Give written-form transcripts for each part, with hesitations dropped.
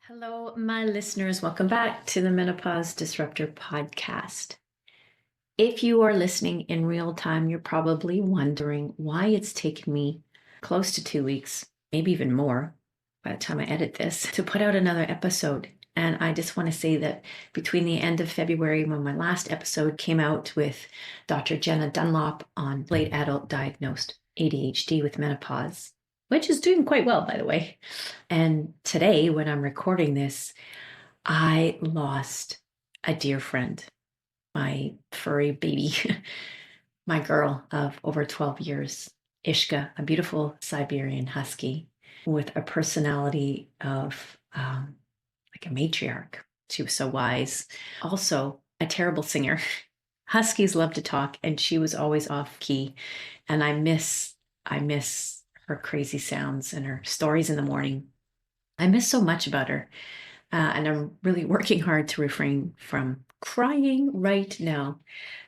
Hello, my listeners. Welcome back to the Menopause Disruptor podcast. If you are listening in real time, you're probably wondering why it's taken me close to 2 weeks, maybe even more by the time I edit this, to put out another episode. And I just want to say that between the end of February, when my last episode came out with Dr. Jenna Dunlop on late adult diagnosed ADHD with menopause, which is doing quite well, by the way. And today, when I'm recording this, I lost a dear friend, my furry baby, my girl of over 12 years, Ishka, a beautiful Siberian Husky with a personality of like a matriarch. She was so wise. Also, a terrible singer. Huskies love to talk, and she was always off key. And I miss her crazy sounds and her stories in the morning. I miss so much about her. And I'm really working hard to refrain from crying right now.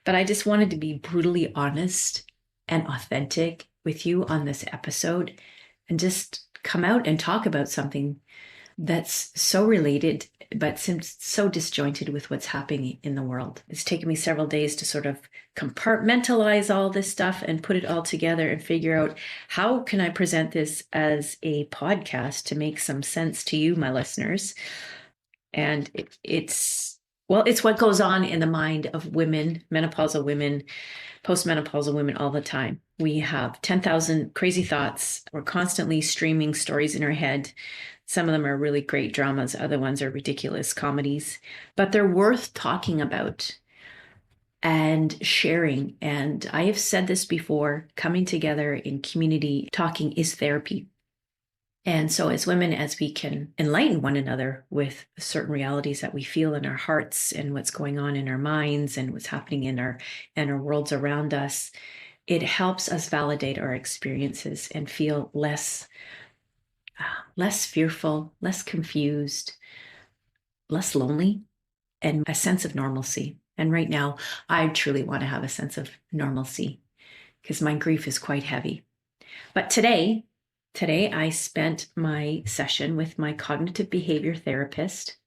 But I just wanted to be brutally honest and authentic with you on this episode and just come out and talk about something that's so related, but seems so disjointed with what's happening in the world. It's taken me several days to sort of compartmentalize all this stuff and put it all together and figure out how can I present this as a podcast to make some sense to you, my listeners. And it's what goes on in the mind of women, menopausal women, postmenopausal women all the time. We have 10,000 crazy thoughts. We're constantly streaming stories in our head. Some of them are really great dramas. Other ones are ridiculous comedies, but they're worth talking about and sharing. And I have said this before, coming together in community, talking is therapy. And so as women, as we can enlighten one another with certain realities that we feel in our hearts and what's going on in our minds and what's happening in our worlds around us, it helps us validate our experiences and feel less fearful, less confused, less lonely, and a sense of normalcy. And right now, I truly want to have a sense of normalcy because my grief is quite heavy. But today I spent my session with my cognitive behavior therapist.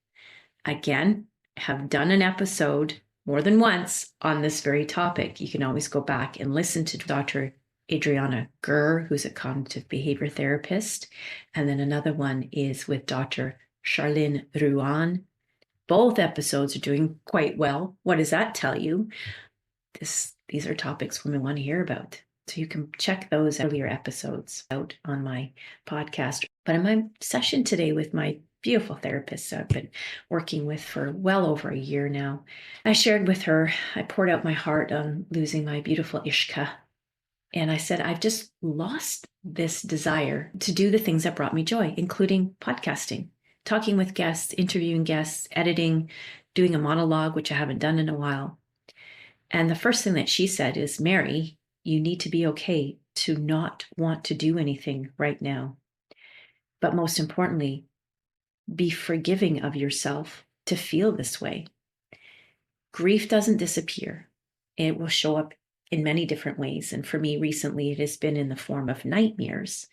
Again, have done an episode more than once on this very topic. You can always go back and listen to Dr. Adriana Gurr, who's a cognitive behavior therapist. And then another one is with Dr. Charlene Ruan. Both episodes are doing quite well. What does that tell you? These are topics women want to hear about. So you can check those earlier episodes out on my podcast. But in my session today with my beautiful therapist I've been working with for well over a year now, I shared with her, I poured out my heart on losing my beautiful Ishka. And I said, I've just lost this desire to do the things that brought me joy, including podcasting, talking with guests, interviewing guests, editing, doing a monologue, which I haven't done in a while. And the first thing that she said is, Mary, you need to be okay to not want to do anything right now. But most importantly, be forgiving of yourself to feel this way. Grief doesn't disappear. It will show up in many different ways. And for me recently, it has been in the form of nightmares.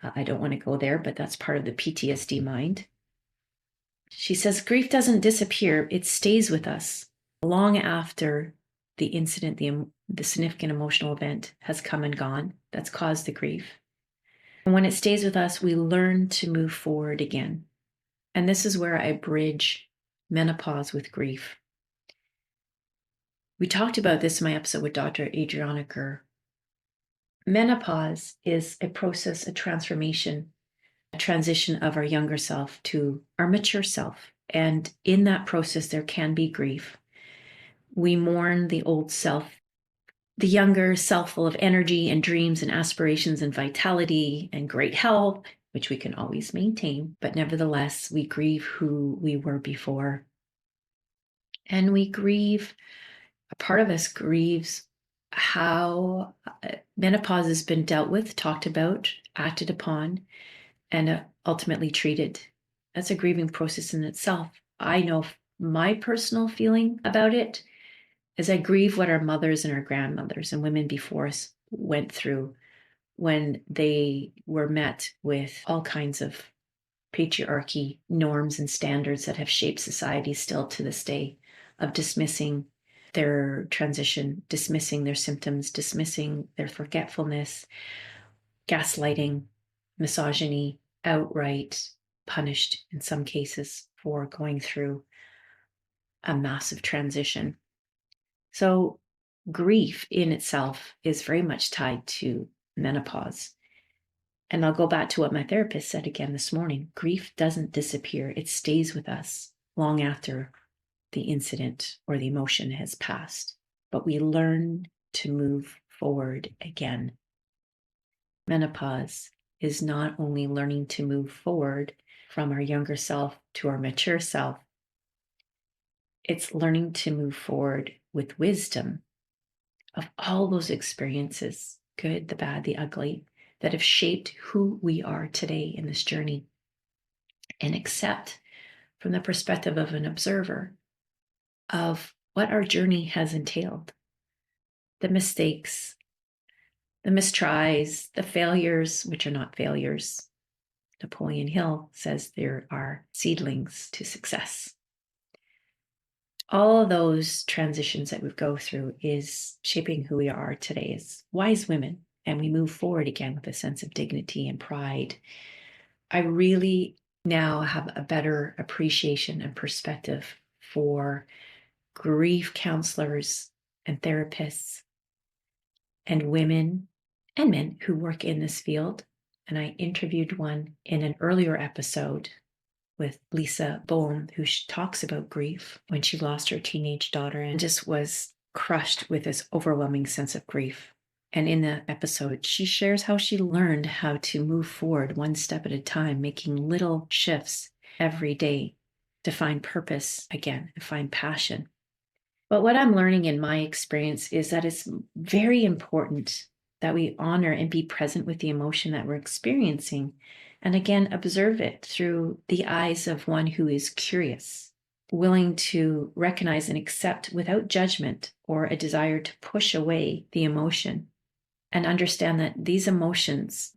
I don't want to go there, but that's part of the PTSD mind. She says, grief doesn't disappear. It stays with us long after the incident, the significant emotional event has come and gone that's caused the grief. And when it stays with us, we learn to move forward again. And this is where I bridge menopause with grief. We talked about this in my episode with Dr. Adriana Gurr. Menopause is a process, a transformation, a transition of our younger self to our mature self. And in that process, there can be grief. We mourn the old self, the younger self full of energy and dreams and aspirations and vitality and great health, which we can always maintain. But nevertheless, we grieve who we were before. And we grieve, a part of us grieves how menopause has been dealt with, talked about, acted upon, and ultimately treated. That's a grieving process in itself. I know my personal feeling about it as I grieve what our mothers and our grandmothers and women before us went through when they were met with all kinds of patriarchy norms and standards that have shaped society still to this day, of dismissing their transition, dismissing their symptoms, dismissing their forgetfulness, gaslighting, misogyny, outright punished in some cases for going through a massive transition. So grief in itself is very much tied to menopause. And I'll go back to what my therapist said again this morning. Grief doesn't disappear. It stays with us long after the incident or the emotion has passed. But we learn to move forward again. Menopause is not only learning to move forward from our younger self to our mature self, it's learning to move forward with wisdom of all those experiences, good, the bad, the ugly, that have shaped who we are today in this journey, and accept from the perspective of an observer of what our journey has entailed, the mistakes, the mistries, the failures, which are not failures. Napoleon Hill says there are seedlings to success. All those transitions that we go through is shaping who we are today as wise women, and we move forward again with a sense of dignity and pride. I really now have a better appreciation and perspective for grief counselors and therapists and women and men who work in this field. And I interviewed one in an earlier episode with Lisa Bohm, who talks about grief when she lost her teenage daughter and just was crushed with this overwhelming sense of grief. And in the episode, she shares how she learned how to move forward one step at a time, making little shifts every day to find purpose again, to find passion. But what I'm learning in my experience is that it's very important that we honor and be present with the emotion that we're experiencing. And again, observe it through the eyes of one who is curious, willing to recognize and accept without judgment or a desire to push away the emotion, and understand that these emotions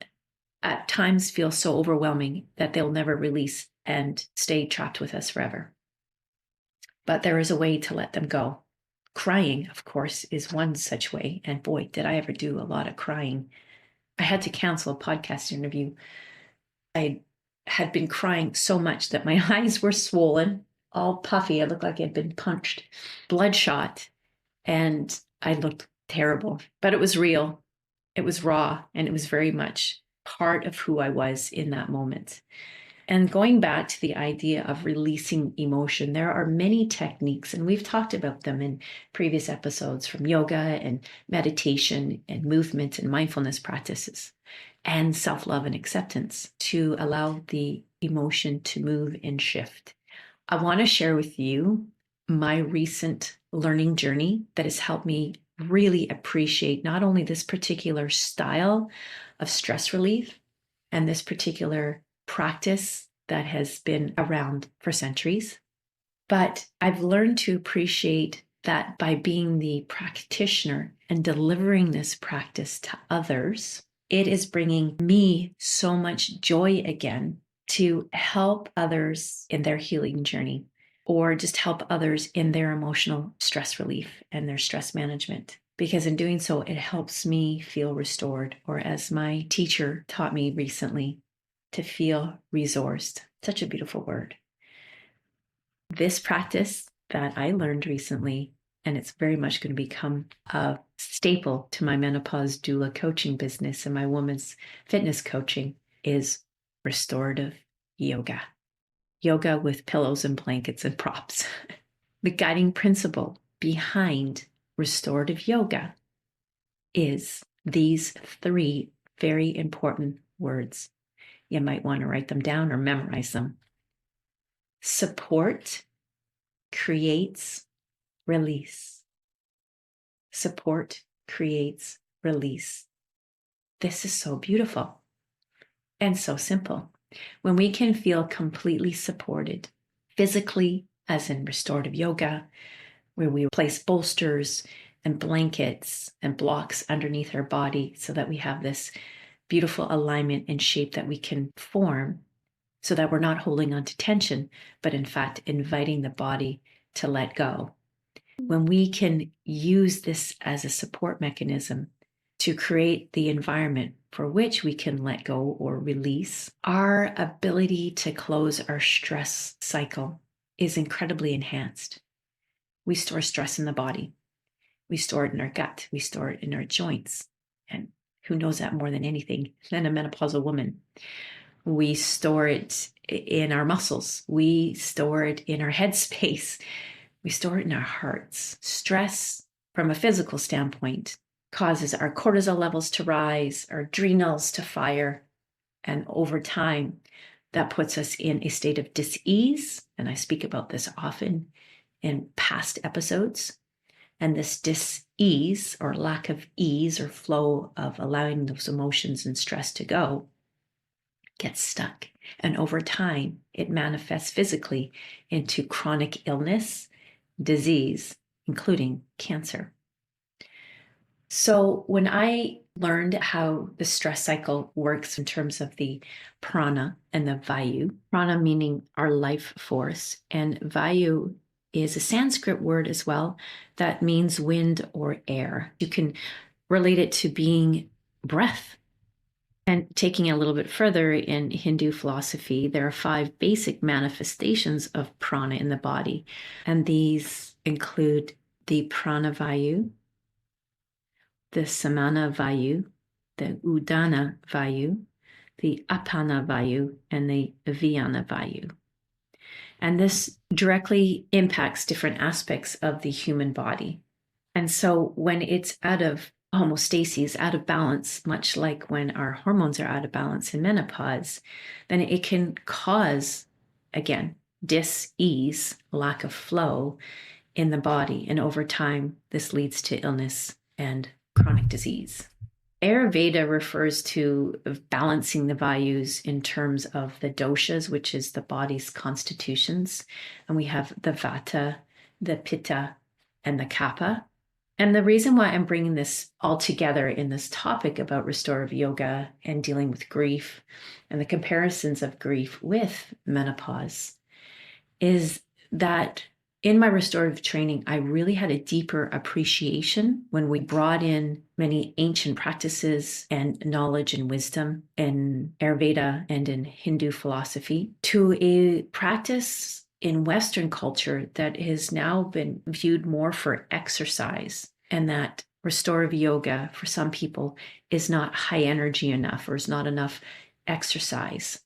at times feel so overwhelming that they'll never release and stay trapped with us forever. But there is a way to let them go. Crying, of course, is one such way. And boy, did I ever do a lot of crying. I had to cancel a podcast interview. I had been crying so much that my eyes were swollen, all puffy. I looked like I'd been punched, bloodshot, and I looked terrible. But it was real. It was raw, and it was very much part of who I was in that moment. And going back to the idea of releasing emotion, there are many techniques, and we've talked about them in previous episodes, from yoga and meditation and movement and mindfulness practices and self-love and acceptance to allow the emotion to move and shift. I want to share with you my recent learning journey that has helped me really appreciate not only this particular style of stress relief and this particular practice that has been around for centuries, but I've learned to appreciate that by being the practitioner and delivering this practice to others, it is bringing me so much joy again to help others in their healing journey, or just help others in their emotional stress relief and their stress management. Because in doing so, it helps me feel restored, or as my teacher taught me recently, to feel resourced. Such a beautiful word. This practice that I learned recently, and it's very much going to become a staple to my menopause doula coaching business and my women's fitness coaching, is restorative yoga. Yoga with pillows and blankets and props. The guiding principle behind restorative yoga is these three very important words. You might want to write them down or memorize them. Support creates release. Support creates release. This is so beautiful and so simple. When we can feel completely supported physically, as in restorative yoga, where we place bolsters and blankets and blocks underneath our body so that we have this beautiful alignment and shape that we can form so that we're not holding on to tension, but in fact, inviting the body to let go. When we can use this as a support mechanism to create the environment for which we can let go or release, our ability to close our stress cycle is incredibly enhanced. We store stress in the body. We store it in our gut. We store it in our joints. And who knows that more than anything than a menopausal woman? We store it in our muscles. We store it in our headspace. We store it in our hearts. Stress, from a physical standpoint, causes our cortisol levels to rise, our adrenals to fire. And over time, that puts us in a state of dis-ease. And I speak about this often in past episodes. And this dis-ease, or lack of ease or flow of allowing those emotions and stress to go, gets stuck. And over time, it manifests physically into chronic illness, disease, including cancer. So when I learned how the stress cycle works in terms of the prana and the vayu, prana meaning our life force, and vayu is a Sanskrit word as well that means wind or air. You can relate it to being breath. And taking it a little bit further, in Hindu philosophy, there are 5 basic manifestations of prana in the body. And these include the prana vayu, the samana vayu, the udana vayu, the apana vayu, and the vyana vayu. And this directly impacts different aspects of the human body. And so when it's out of homeostasis, out of balance, much like when our hormones are out of balance in menopause, then it can cause, again, dis-ease, lack of flow in the body. And over time, this leads to illness and chronic disease. Ayurveda refers to balancing the vayus in terms of the doshas, which is the body's constitutions. And we have the vata, the pitta, and the kapha. And the reason why I'm bringing this all together in this topic about restorative yoga and dealing with grief and the comparisons of grief with menopause is that in my restorative training, I really had a deeper appreciation when we brought in many ancient practices and knowledge and wisdom in Ayurveda and in Hindu philosophy to a practice in Western culture that has now been viewed more for exercise, and that restorative yoga for some people is not high energy enough or is not enough exercise.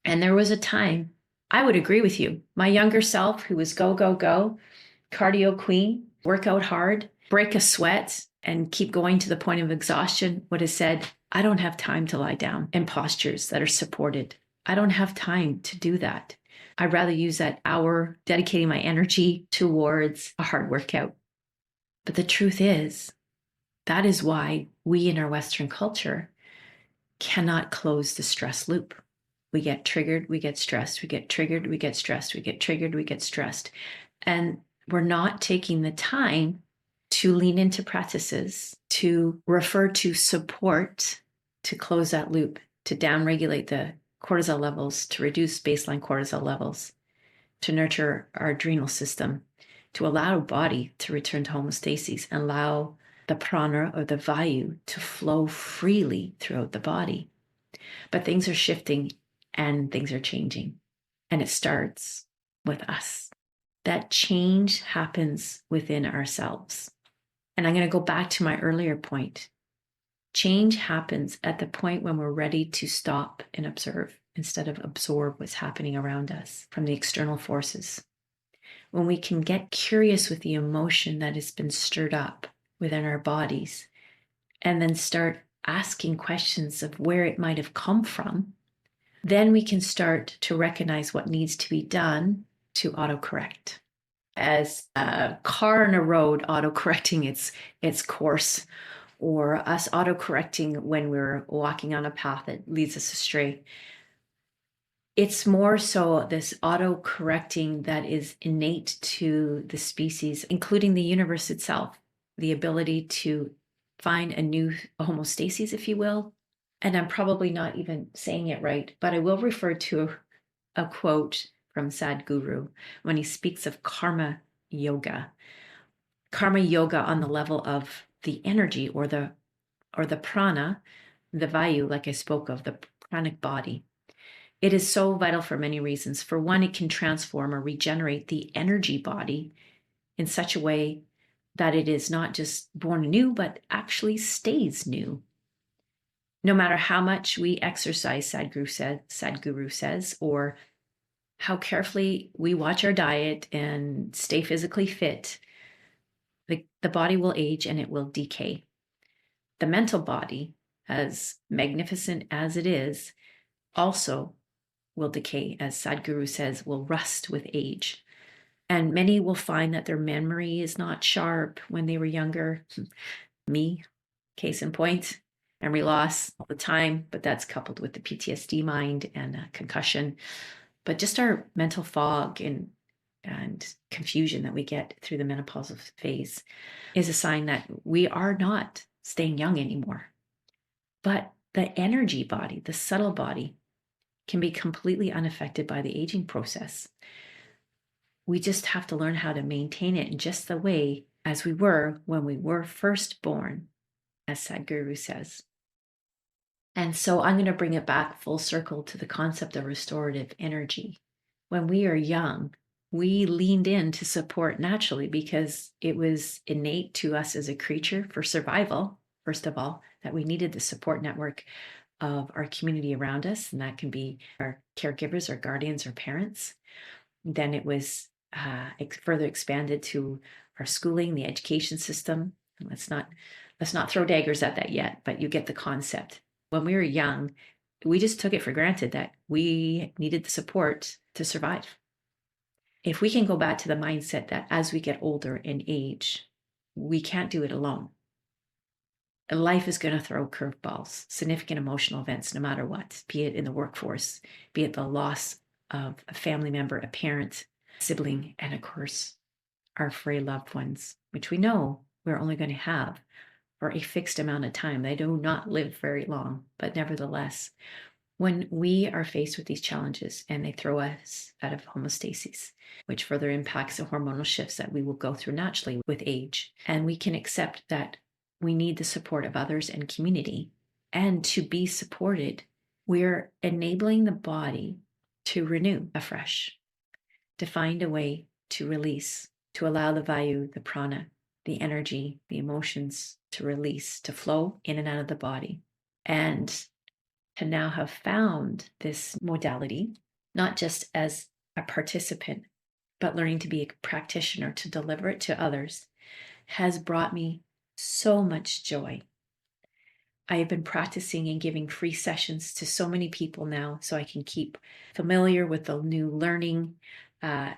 And there was a time, I would agree with you, my younger self who was go, go, go, cardio queen, work out hard, break a sweat, and keep going to the point of exhaustion would have said, I don't have time to lie down in postures that are supported. I don't have time to do that. I'd rather use that hour dedicating my energy towards a hard workout. But the truth is, that is why we in our Western culture cannot close the stress loop. We get triggered, we get stressed, we get triggered, we get stressed, we get triggered, we get stressed. And we're not taking the time to lean into practices, to refer to support, to close that loop, to downregulate the cortisol levels, to reduce baseline cortisol levels, to nurture our adrenal system, to allow our body to return to homeostasis and allow the prana or the vayu to flow freely throughout the body. But things are shifting and things are changing. And it starts with us. That change happens within ourselves. And I'm going to go back to my earlier point. Change happens at the point when we're ready to stop and observe instead of absorb what's happening around us from the external forces. When we can get curious with the emotion that has been stirred up within our bodies and then start asking questions of where it might have come from, then we can start to recognize what needs to be done to autocorrect. As a car on a road autocorrecting its course, or us autocorrecting when we're walking on a path that leads us astray. It's more so this autocorrecting that is innate to the species, including the universe itself, the ability to find a new homeostasis, if you will, and I'm probably not even saying it right, but I will refer to a quote from Sadhguru when he speaks of karma yoga. Karma yoga on the level of the energy or the prana, the vayu, like I spoke of, the pranic body. It is so vital for many reasons. For one, it can transform or regenerate the energy body in such a way that it is not just born anew, but actually stays new. No matter how much we exercise, Sadhguru says, or how carefully we watch our diet and stay physically fit, the body will age and it will decay. The mental body, as magnificent as it is, also will decay, as Sadhguru says, will rust with age. And many will find that their memory is not sharp when they were younger. Me, case in point, memory loss all the time, but that's coupled with the PTSD mind and concussion. But just our mental fog and confusion that we get through the menopausal phase is a sign that we are not staying young anymore. But the energy body, the subtle body, can be completely unaffected by the aging process. We just have to learn how to maintain it in just the way as we were when we were first born, as Sadhguru says. And so I'm going to bring it back full circle to the concept of restorative energy. When we are young, we leaned in to support naturally because it was innate to us as a creature for survival, first of all, that we needed the support network of our community around us. And that can be our caregivers, our guardians, our parents. Then it was further expanded to our schooling, the education system. Let's not throw daggers at that yet, but you get the concept. When we were young, we just took it for granted that we needed the support to survive. If we can go back to the mindset that as we get older and age, we can't do it alone. Life is going to throw curveballs, significant emotional events, no matter what, be it in the workforce, be it the loss of a family member, a parent, sibling, and of course, our frail loved ones, which we know we're only going to have for a fixed amount of time. They do not live very long, but nevertheless, when we are faced with these challenges and they throw us out of homeostasis, which further impacts the hormonal shifts that we will go through naturally with age, and we can accept that we need the support of others and community, and to be supported, we're enabling the body to renew afresh, to find a way to release, to allow the vayu, the prana, the energy, the emotions to release, to flow in and out of the body. And to now have found this modality, not just as a participant, but learning to be a practitioner to deliver it to others, has brought me so much joy. I have been practicing and giving free sessions to so many people now so I can keep familiar with the new learning,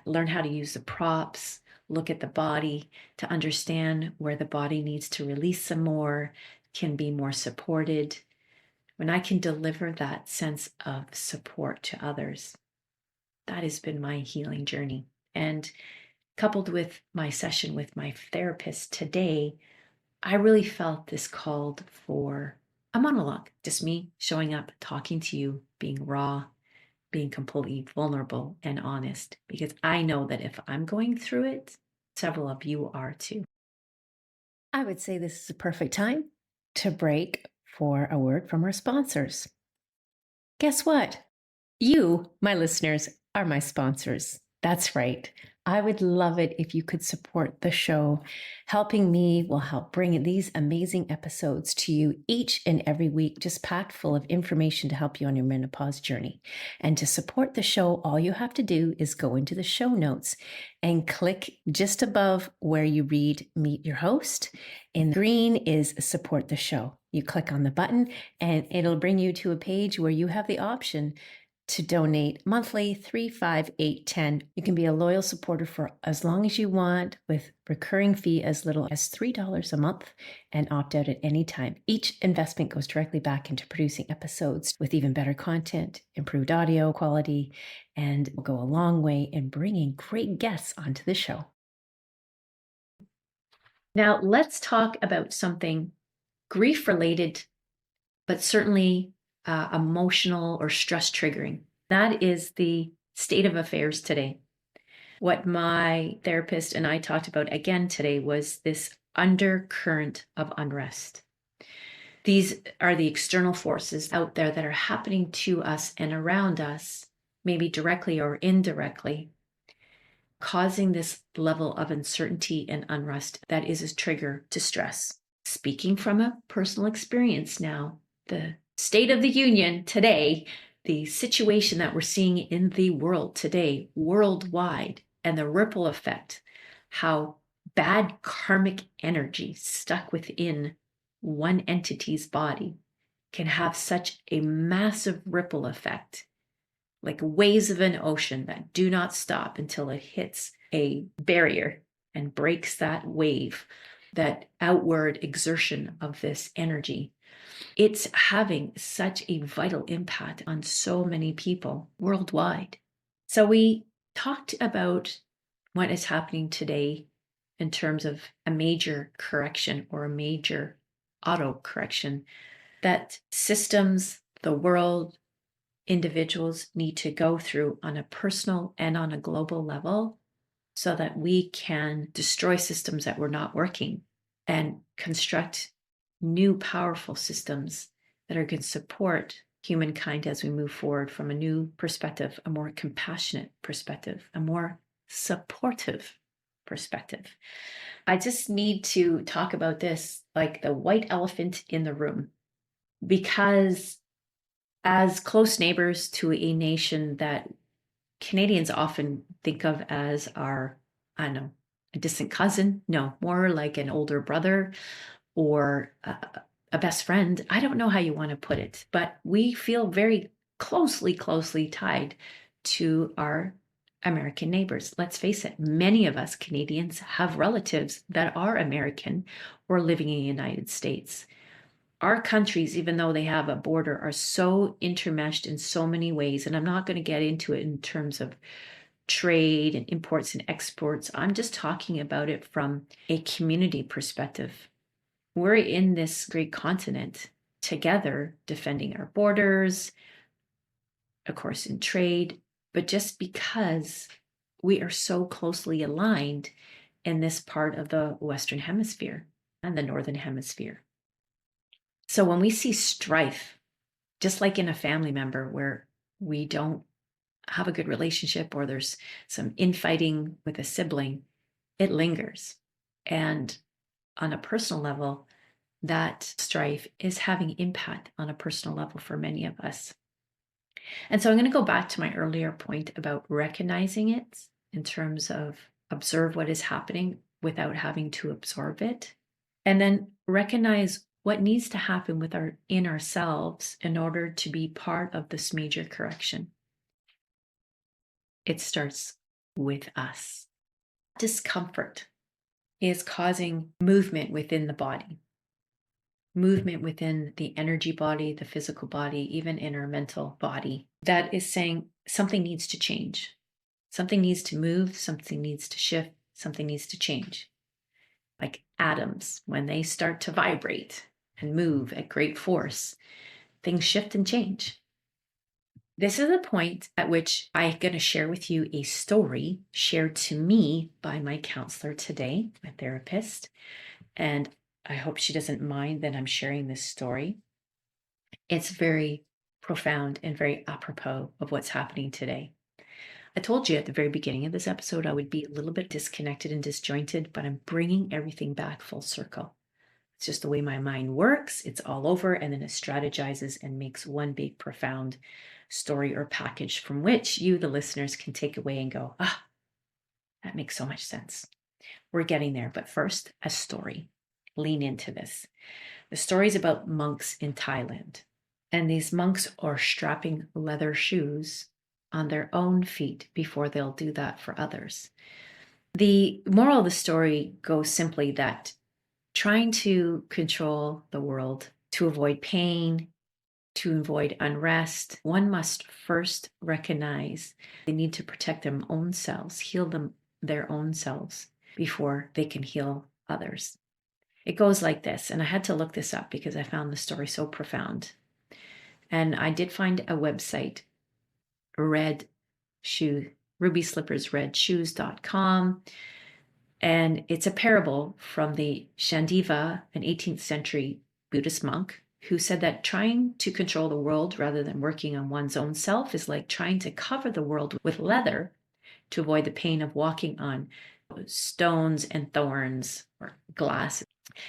learn how to use the props, look at the body to understand where the body needs to release some more, can be more supported. When I can deliver that sense of support to others, that has been my healing journey. And coupled with my session with my therapist today, I really felt this called for a monologue, just me showing up, talking to you, being raw, being completely vulnerable and honest, because I know that if I'm going through it, several of you are too. I would say this is a perfect time to break for a word from our sponsors. Guess what? You, my listeners, are my sponsors. That's right. I would love it if you could support the show. Helping me will help bring these amazing episodes to you each and every week, just packed full of information to help you on your menopause journey. And to support the show, all you have to do is go into the show notes and click just above where you read Meet Your Host. In green is Support the Show. You click on the button and it'll bring you to a page where you have the option to donate monthly, 3, 5, 8, 10. You can be a loyal supporter for as long as you want with recurring fee as little as $3 a month and opt out at any time. Each investment goes directly back into producing episodes with even better content, improved audio quality, and will go a long way in bringing great guests onto the show. Now, let's talk about something grief related, but certainly emotional or stress triggering. That is the state of affairs today. What my therapist and I talked about again today was this undercurrent of unrest. These are the external forces out there that are happening to us and around us, maybe directly or indirectly, causing this level of uncertainty and unrest that is a trigger to stress. Speaking from a personal experience now, the state of the union today, the situation that we're seeing in the world today, worldwide, and the ripple effect, how bad karmic energy stuck within one entity's body can have such a massive ripple effect, like waves of an ocean that do not stop until it hits a barrier and breaks that wave, that outward exertion of this energy. It's having such a vital impact on so many people worldwide. So we talked about what is happening today in terms of a major correction or a major auto correction that systems, the world, individuals need to go through on a personal and on a global level so that we can destroy systems that were not working and construct new powerful systems that are going to support humankind as we move forward from a new perspective, a more compassionate perspective, a more supportive perspective. I just need to talk about this like the white elephant in the room, because as close neighbors to a nation that Canadians often think of as our, I don't know, a distant cousin, no, more like an older brother or a best friend. I don't know how you want to put it, but we feel very closely tied to our American neighbors. Let's face it, many of us Canadians have relatives that are American or living in the United States. Our countries, even though they have a border, are so intermeshed in so many ways. And I'm not going to get into it in terms of trade and imports and exports. I'm just talking about it from a community perspective. We're in this great continent together, defending our borders, of course, in trade, but just because we are so closely aligned in this part of the Western Hemisphere and the Northern Hemisphere. So when we see strife, just like in a family member where we don't have a good relationship or there's some infighting with a sibling, it lingers. And on a personal level, that strife is having impact on a personal level for many of us. And so I'm going to go back to my earlier point about recognizing it in terms of observe what is happening without having to absorb it. And then recognize what needs to happen in ourselves in order to be part of this major correction. It starts with us. Discomfort is causing movement within the body, movement within the energy body, the physical body, even in our mental body, that is saying something needs to change. Something needs to move, something needs to shift, something needs to change. Like atoms, when they start to vibrate and move at great force, things shift and change. This is the point at which I'm going to share with you a story shared to me by my counselor today, my therapist. And I hope she doesn't mind that I'm sharing this story. It's very profound and very apropos of what's happening today. I told you at the very beginning of this episode, I would be a little bit disconnected and disjointed, but I'm bringing everything back full circle. It's just the way my mind works. It's all over, and then it strategizes and makes one big, profound story or package from which you, the listeners, can take away and go, that makes so much sense. We're getting there. But first, a story. Lean into this. The story is about monks in Thailand. And these monks are strapping leather shoes on their own feet before they'll do that for others. The moral of the story goes simply that trying to control the world, to avoid pain, to avoid unrest, one must first recognize they need to protect their own selves, heal their own selves before they can heal others. It goes like this, and I had to look this up because I found the story so profound. And I did find a website, rubyslippersredshoes.com. And it's a parable from the Shandiva, an 18th century Buddhist monk, who said that trying to control the world rather than working on one's own self is like trying to cover the world with leather to avoid the pain of walking on stones and thorns or glass.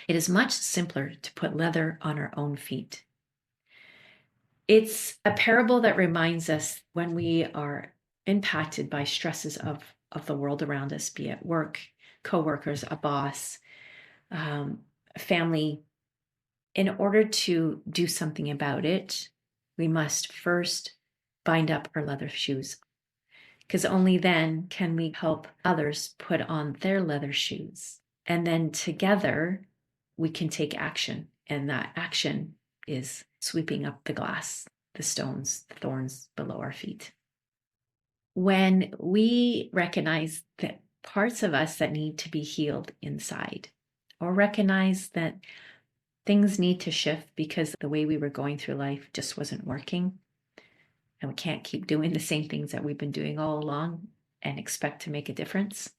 It is much simpler to put leather on our own feet. It's a parable that reminds us when we are impacted by stresses of the world around us, be it work, coworkers, a boss, family. In order to do something about it, we must first bind up our leather shoes, because only then can we help others put on their leather shoes. And then together we can take action. And that action is sweeping up the glass, the stones, the thorns below our feet. When we recognize that parts of us that need to be healed inside, or recognize that things need to shift because the way we were going through life just wasn't working, and we can't keep doing the same things that we've been doing all along and expect to make a difference.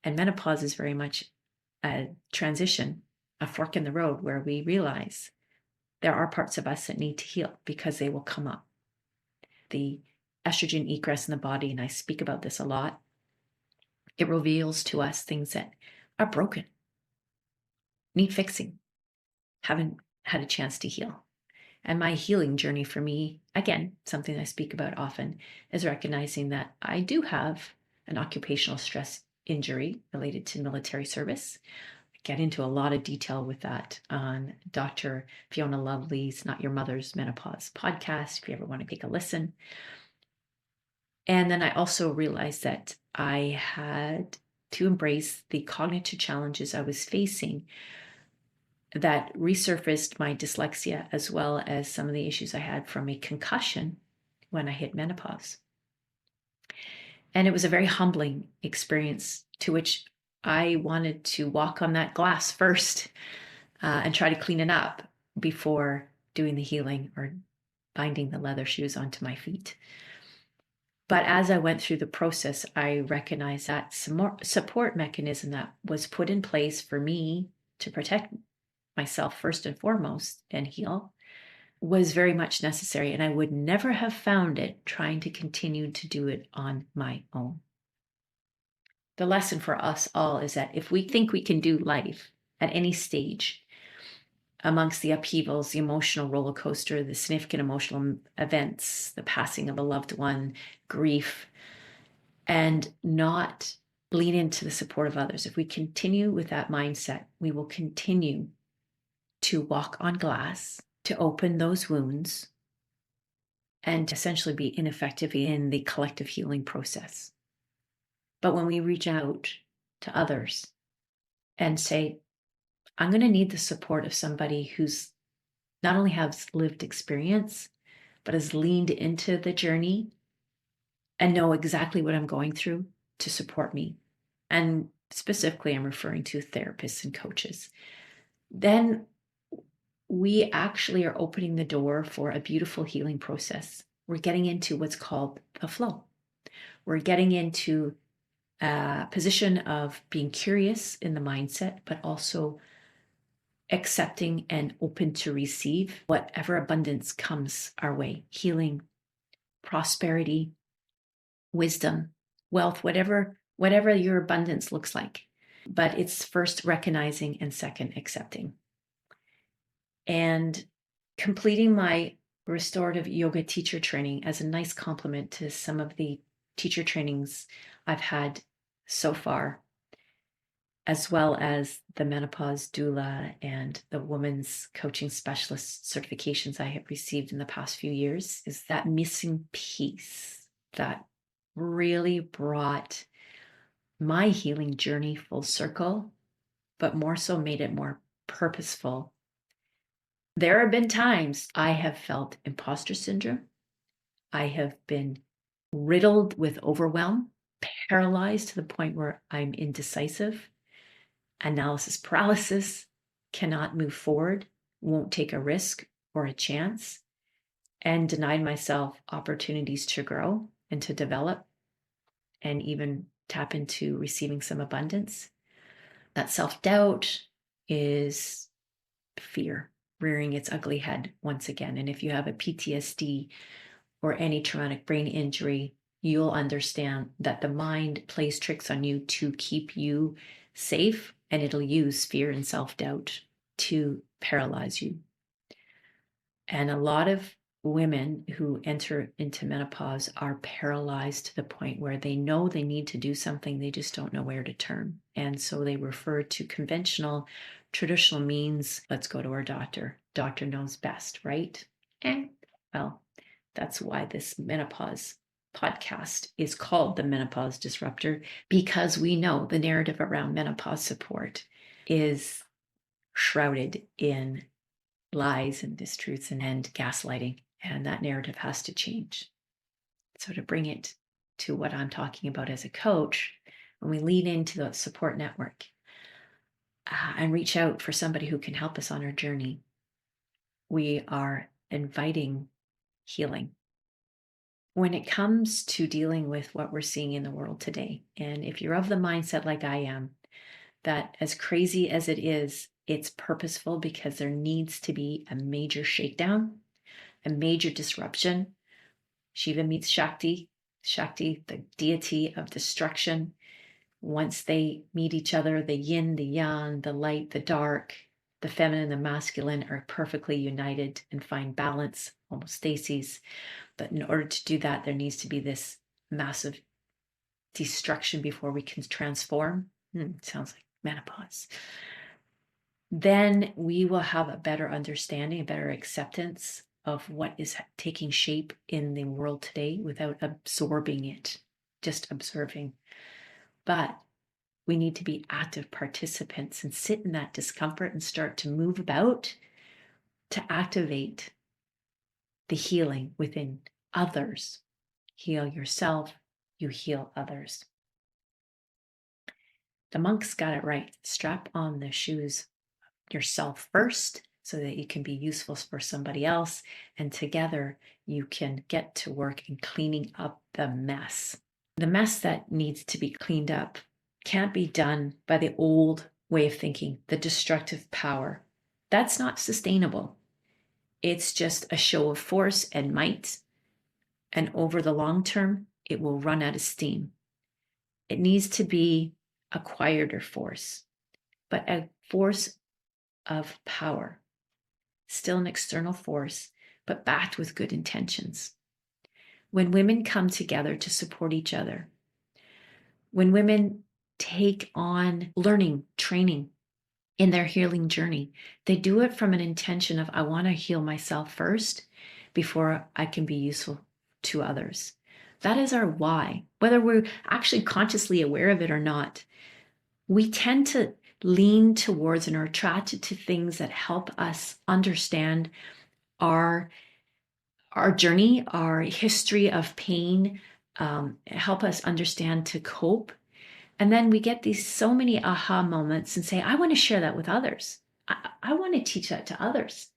And menopause is very much a transition, a fork in the road where we realize there are parts of us that need to heal because they will come up. The estrogen egress in the body, and I speak about this a lot, it reveals to us things that are broken, need fixing, haven't had a chance to heal. And my healing journey for me, again, something I speak about often, is recognizing that I do have an occupational stress injury related to military service. I get into a lot of detail with that on Dr. Fiona Lovely's Not Your Mother's Menopause podcast, if you ever want to take a listen. And then I also realized that I had to embrace the cognitive challenges I was facing that resurfaced my dyslexia, as well as some of the issues I had from a concussion when I hit menopause. And it was a very humbling experience to which I wanted to walk on that glass first and try to clean it up before doing the healing or binding the leather shoes onto my feet. But as I went through the process, I recognized that some support mechanism that was put in place for me to protect myself first and foremost and heal was very much necessary. And I would never have found it trying to continue to do it on my own. The lesson for us all is that if we think we can do life at any stage, amongst the upheavals, the emotional roller coaster, the significant emotional events, the passing of a loved one, grief, and not lean into the support of others, if we continue with that mindset, we will continue to walk on glass, to open those wounds, and to essentially be ineffective in the collective healing process. But when we reach out to others and say, I'm going to need the support of somebody who's not only has lived experience, but has leaned into the journey and know exactly what I'm going through to support me. And specifically, I'm referring to therapists and coaches. Then we actually are opening the door for a beautiful healing process. We're getting into what's called the flow. We're getting into a position of being curious in the mindset, but also accepting and open to receive whatever abundance comes our way. Healing, prosperity, wisdom, wealth, whatever your abundance looks like. But it's first recognizing and second accepting. And completing my restorative yoga teacher training as a nice complement to some of the teacher trainings I've had so far, as well as the menopause doula and the women's coaching specialist certifications I have received in the past few years, is that missing piece that really brought my healing journey full circle, but more so made it more purposeful. There have been times I have felt imposter syndrome. I have been riddled with overwhelm, paralyzed to the point where I'm indecisive, analysis paralysis, cannot move forward, won't take a risk or a chance. and denied myself opportunities to grow and to develop and even tap into receiving some abundance. That self-doubt is fear rearing its ugly head once again. And if you have a PTSD or any traumatic brain injury, you'll understand that the mind plays tricks on you to keep you safe, and it'll use fear and self-doubt to paralyze you. And a lot of women who enter into menopause are paralyzed to the point where they know they need to do something, they just don't know where to turn. And so they refer to conventional, traditional means. Let's go to our doctor. Doctor knows best, right? And well, that's why this menopause podcast is called the Menopause Disruptor, because we know the narrative around menopause support is shrouded in lies and distruths and gaslighting, and that narrative has to change. So to bring it to what I'm talking about as a coach, when we lean into the support network and reach out for somebody who can help us on our journey, we are inviting healing. When it comes to dealing with what we're seeing in the world today, and if you're of the mindset like I am, that as crazy as it is, it's purposeful because there needs to be a major shakedown, a major disruption. Shiva meets Shakti, Shakti, the deity of destruction. Once they meet each other, the yin, the yang, the light, the dark, the feminine, the masculine are perfectly united and find balance, homeostasis. But in order to do that, there needs to be this massive destruction before we can transform. Sounds like menopause. Then we will have a better understanding, a better acceptance of what is taking shape in the world today without absorbing it, just observing. But we need to be active participants and sit in that discomfort and start to move about to activate the healing within others. Heal yourself, you heal others. The monks got it right. Strap on the shoes yourself first so that you can be useful for somebody else. And together you can get to work in cleaning up the mess. The mess that needs to be cleaned up can't be done by the old way of thinking, the destructive power. That's not sustainable. It's just a show of force and might. And over the long term, it will run out of steam. It needs to be a quieter force, but a force of power, still an external force, but backed with good intentions. When women come together to support each other, when women take on learning, training in their healing journey, they do it from an intention of, I want to heal myself first before I can be useful to others. That is our why, whether we're actually consciously aware of it or not. We tend to lean towards and are attracted to things that help us understand our journey, our history of pain, help us understand to cope. And then we get these so many aha moments and say, I want to share that with others. I want to teach that to others.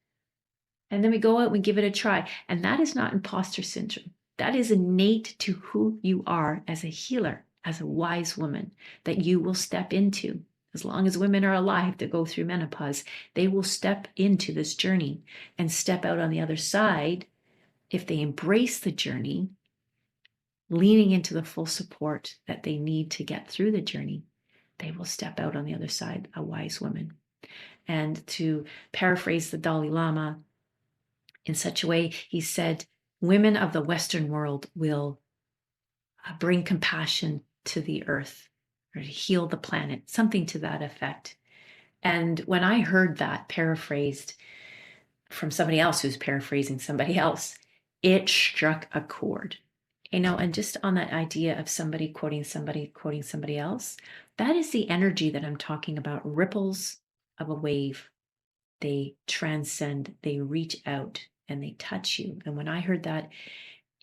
And then we go out and we give it a try. And that is not imposter syndrome. That is innate to who you are as a healer, as a wise woman, that you will step into. As long as women are alive to go through menopause, they will step into this journey and step out on the other side. If they embrace the journey, leaning into the full support that they need to get through the journey, they will step out on the other side, a wise woman. And to paraphrase the Dalai Lama in such a way, he said, women of the Western world will bring compassion to the earth or to heal the planet, something to that effect. And when I heard that paraphrased from somebody else who's paraphrasing somebody else, it struck a chord. And just on that idea of somebody quoting somebody else, that is the energy that I'm talking about. Ripples of a wave. They transcend, they reach out and they touch you. And when I heard that,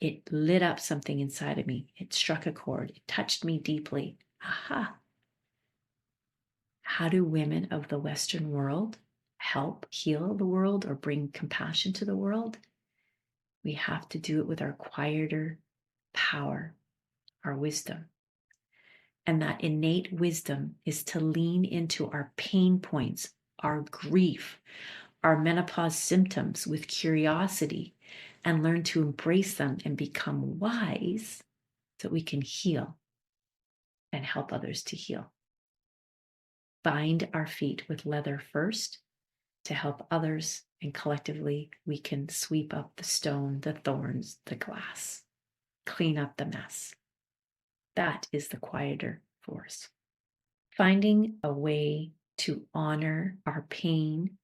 it lit up something inside of me. It struck a chord. It touched me deeply. Aha. How do women of the Western world help heal the world or bring compassion to the world? We have to do it with our quieter power, our wisdom. And that innate wisdom is to lean into our pain points, our grief, our menopause symptoms with curiosity, and learn to embrace them and become wise so we can heal and help others to heal. Bind our feet with leather first to help others, and collectively we can sweep up the stone, the thorns, the glass, clean up the mess. That is the quieter force. Finding a way to honor our pain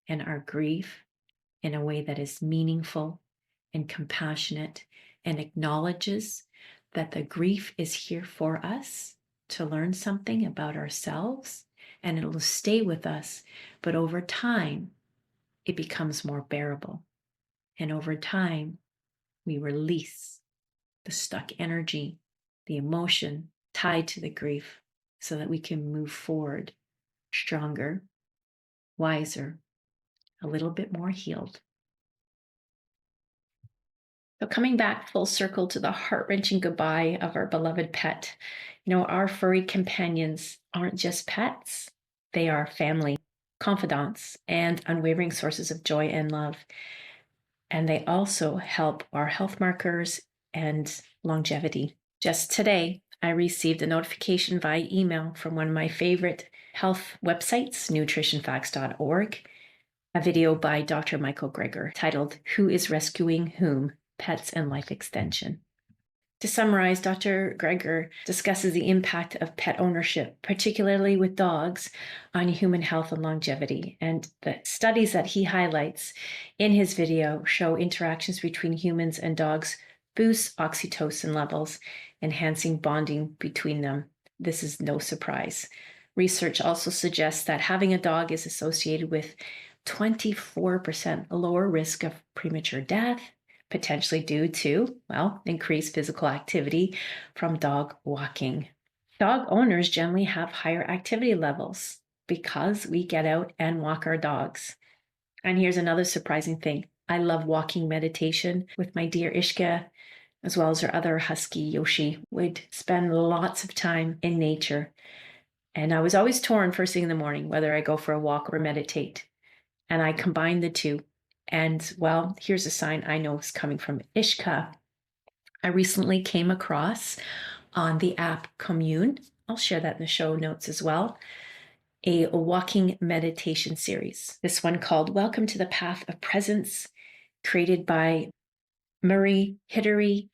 and our grief in a way that is meaningful and compassionate and acknowledges that the grief is here for us to learn something about ourselves, and it will stay with us, but over time it becomes more bearable, and over time we release the stuck energy, the emotion tied to the grief, so that we can move forward stronger, wiser, a little bit more healed. So coming back full circle to the heart-wrenching goodbye of our beloved pet, our furry companions aren't just pets. They are family, confidants, and unwavering sources of joy and love. And they also help our health markers and longevity. Just today, I received a notification via email from one of my favorite health websites, nutritionfacts.org, a video by Dr. Michael Greger titled, "Who is Rescuing Whom? Pets and Life Extension." To summarize, Dr. Greger discusses the impact of pet ownership, particularly with dogs, on human health and longevity. And the studies that he highlights in his video show interactions between humans and dogs boost oxytocin levels, enhancing bonding between them. This is no surprise. Research also suggests that having a dog is associated with 24% lower risk of premature death, potentially due to, increased physical activity from dog walking. Dog owners generally have higher activity levels because we get out and walk our dogs. And here's another surprising thing. I love walking meditation with my dear Ishka, as well as her other Husky, Yoshi. We'd spend lots of time in nature. And I was always torn first thing in the morning, whether I go for a walk or meditate. And I combined the two. And here's a sign I know is coming from Ishka. I recently came across on the app Commune, I'll share that in the show notes as well, a walking meditation series. This one called Welcome to the Path of Presence, created by Murray Hittery.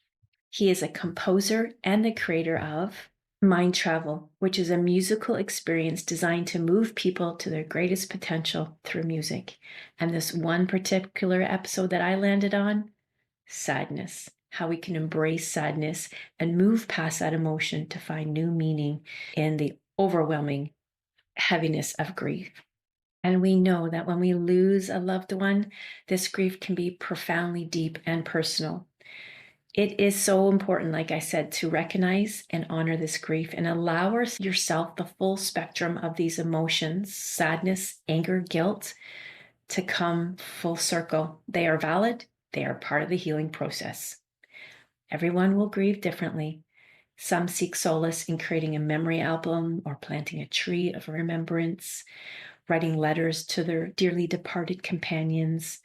He is a composer and the creator of Mind Travel, which is a musical experience designed to move people to their greatest potential through music. And this one particular episode that I landed on, sadness, how we can embrace sadness and move past that emotion to find new meaning in the overwhelming heaviness of grief. And we know that when we lose a loved one, this grief can be profoundly deep and personal. It is so important, like I said, to recognize and honor this grief and allow yourself the full spectrum of these emotions, sadness, anger, guilt, to come full circle. They are valid. They are part of the healing process. Everyone will grieve differently. Some seek solace in creating a memory album or planting a tree of remembrance, writing letters to their dearly departed companions.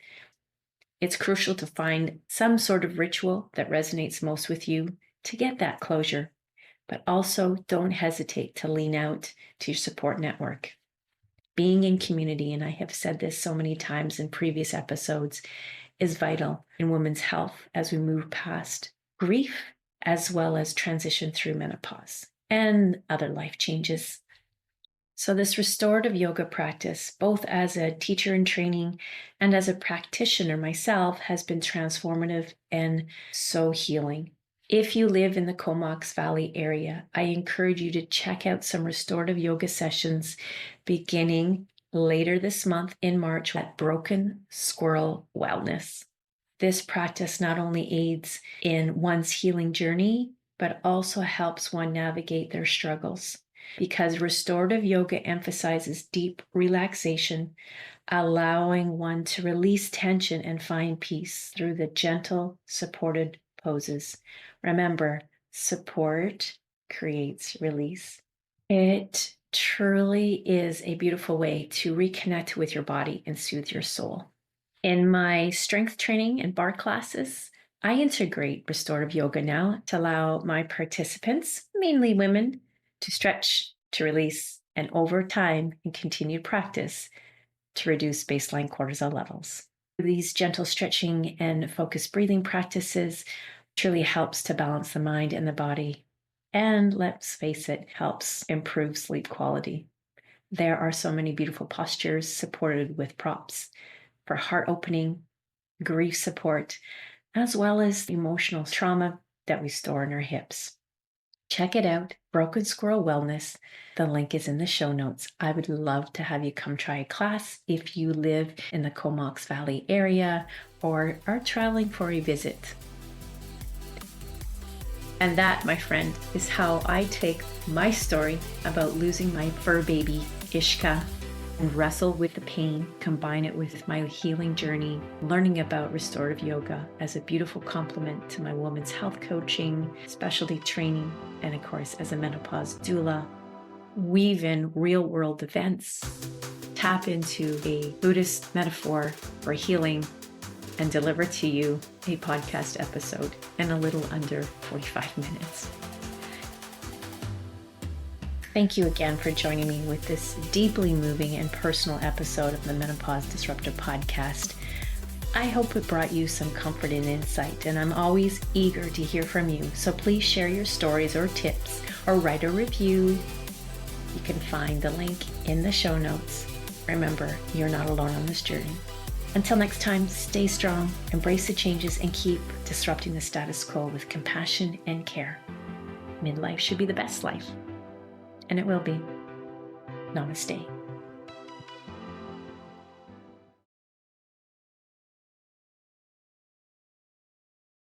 It's crucial to find some sort of ritual that resonates most with you to get that closure, but also don't hesitate to lean out to your support network. Being in community, and I have said this so many times in previous episodes, is vital in women's health as we move past grief, as well as transition through menopause and other life changes. So this restorative yoga practice, both as a teacher in training and as a practitioner myself, has been transformative and so healing. If you live in the Comox Valley area, I encourage you to check out some restorative yoga sessions beginning later this month in March at Broken Squirrel Wellness. This practice not only aids in one's healing journey, but also helps one navigate their struggles. because restorative yoga emphasizes deep relaxation, allowing one to release tension and find peace through the gentle, supported poses. Remember, support creates release. It truly is a beautiful way to reconnect with your body and soothe your soul. In my strength training and bar classes, I integrate restorative yoga now to allow my participants, mainly women, to stretch, to release, and over time and continued practice to reduce baseline cortisol levels. These gentle stretching and focused breathing practices truly helps to balance the mind and the body, and let's face it, helps improve sleep quality. There are so many beautiful postures supported with props for heart opening, grief support, as well as emotional trauma that we store in our hips. Check it out, Broken Squirrel Wellness. The link is in the show notes. I would love to have you come try a class if you live in the Comox Valley area or are traveling for a visit. And that, my friend, is how I take my story about losing my fur baby, Ishka, and wrestle with the pain, combine it with my healing journey, learning about restorative yoga as a beautiful complement to my women's health coaching, specialty training, and of course, as a menopause doula, weave in real-world events, tap into a Buddhist metaphor for healing, and deliver to you a podcast episode in a little under 45 minutes. Thank you again for joining me with this deeply moving and personal episode of the Menopause Disruptor podcast. I hope it brought you some comfort and insight, and I'm always eager to hear from you. So please share your stories or tips or write a review. You can find the link in the show notes. Remember, you're not alone on this journey. Until next time, stay strong, embrace the changes, and keep disrupting the status quo with compassion and care. Midlife should be the best life. And it will be. Namaste.